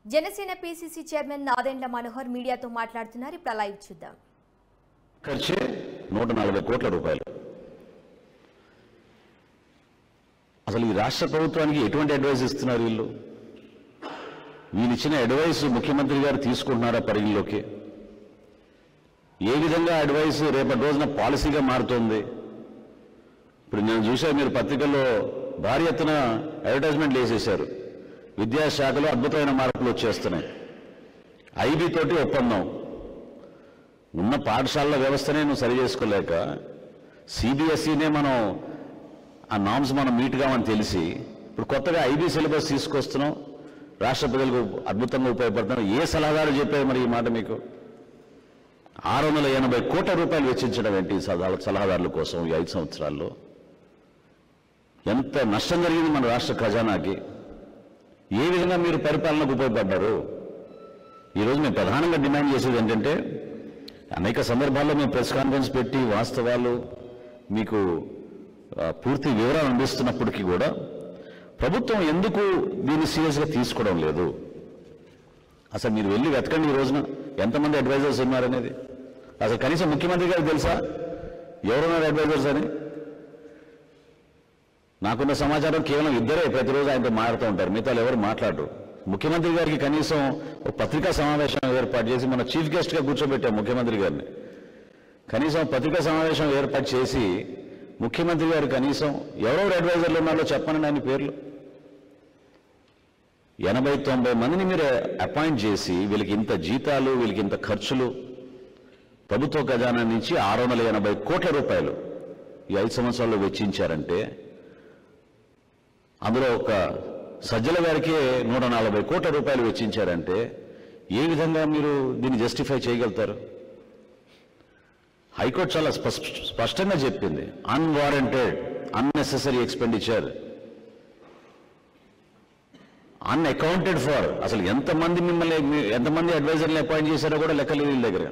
Janasena PCC chairman Nadendla Manohar మీడియాతో మాట్లాడుతున్నారు. ఇప్పుడు లైవ్ చూద్దాం. ఖర్చే 140 కోట్ల రూపాయలు. అసలు ఈ రాష్ట్ర ప్రభుత్వానికి ఎటువంటి అడ్వైస్ ఇస్తున్నారు వీళ్ళు? వీళ్ళు ఇచ్చిన అడ్వైస్ ముఖ్యమంత్రి గారు తీసుకుంటున్నారా పరిగణలోకి? ఏ విధంగా అడ్వైస్ రేపటి రోజున పాలసీగా మారుతోంది? ఇప్పుడు నేను చూశాను, మీరు పత్రికల్లో భారీ ఎత్తున అడ్వర్టైజ్మెంట్లు వేసేశారు. విద్యాశాఖలో అద్భుతమైన మార్పులు వచ్చేస్తున్నాయి. ఐబీ తోటి ఒప్పందం. ఉన్న పాఠశాలల వ్యవస్థనే నువ్వు సరి చేసుకోలేక సిబిఎస్ఈనే మనం ఆ నామ్స్ మనం మీట్ కావని తెలిసి ఇప్పుడు కొత్తగా ఐబీ సిలబస్ తీసుకొస్తున్నాం. రాష్ట్ర ప్రజలకు అద్భుతంగా ఉపయోగపడుతున్నాం. ఏ సలహాదారు చెప్పారు మరి ఈ మాట మీకు? 680 కోట్ల రూపాయలు వెచ్చించడం ఏంటి సలహాదారుల కోసం ఈ 5 సంవత్సరాల్లో? ఎంత నష్టం జరిగింది మన రాష్ట్ర ఖజానాకి? ఏ విధంగా మీరు పరిపాలనకు ఉపయోగపడ్డారు? ఈరోజు మేము ప్రధానంగా డిమాండ్ చేసేది ఏంటంటే, అనేక సందర్భాల్లో మేము ప్రెస్ కాన్ఫరెన్స్ పెట్టి వాస్తవాలు మీకు పూర్తి వివరాలు అందిస్తున్నప్పటికీ కూడా ప్రభుత్వం ఎందుకు దీన్ని సీరియస్గా తీసుకోవడం లేదు? అసలు మీరు వెళ్ళి వెతకండి ఈ రోజున ఎంతమంది అడ్వైజర్స్ ఉన్నారనేది. అసలు కనీసం ముఖ్యమంత్రి గారికి తెలుసా ఎవరున్నారు అడ్వైజర్స్ అని? నాకున్న సమాచారం కేవలం ఇద్దరే ప్రతిరోజు ఆయనతో మాట్లాడుతూ ఉంటారు, మిగతా ఎవరు మాట్లాడరు. ముఖ్యమంత్రి గారికి కనీసం ఒక పత్రికా సమావేశం ఏర్పాటు చేసి మన చీఫ్ గెస్ట్గా కూర్చోబెట్టాం ముఖ్యమంత్రి గారిని. కనీసం పత్రికా సమావేశం ఏర్పాటు చేసి ముఖ్యమంత్రి గారు కనీసం ఎవరెవరు అడ్వైజర్లు ఉన్నారో చెప్పండి ఆయన పేర్లు. 80-90 మందిని మీరు అపాయింట్ చేసి వీళ్ళకి ఇంత జీతాలు, వీళ్ళకి ఇంత ఖర్చులు, ప్రభుత్వ ఖజానా నుంచి 680 కోట్ల రూపాయలు ఈ 5 సంవత్సరాల్లో వెచ్చించారంటే, అందులో ఒక సజ్జల గారికి 140 కోట్ల రూపాయలు వెచ్చించారంటే ఏ విధంగా మీరు దీన్ని జస్టిఫై చేయగలుగుతారు? హైకోర్టు చాలా స్పష్టంగా చెప్పింది, unwarranted unnecessary expenditure, unaccounted for. అసలు ఎంతమంది అడ్వైజర్లు అపాయింట్ చేశారో కూడా లెక్కలేదు వీళ్ళ దగ్గర.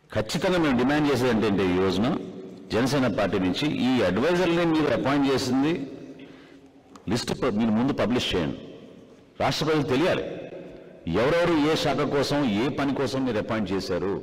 ఖచ్చితంగా మేము డిమాండ్ చేసేది ఏంటంటే, ఈ రోజున జనసేన పార్టీ నుంచి ఈ అడ్వైజర్ని మీరు అపాయింట్ చేసింది లిస్ట్ మీరు ముందు పబ్లిష్ చేయండి. రాష్ట్ర ప్రజలకు తెలియాలి ఎవరెవరు ఏ శాఖ కోసం ఏ పని కోసం మీరు అపాయింట్ చేశారు.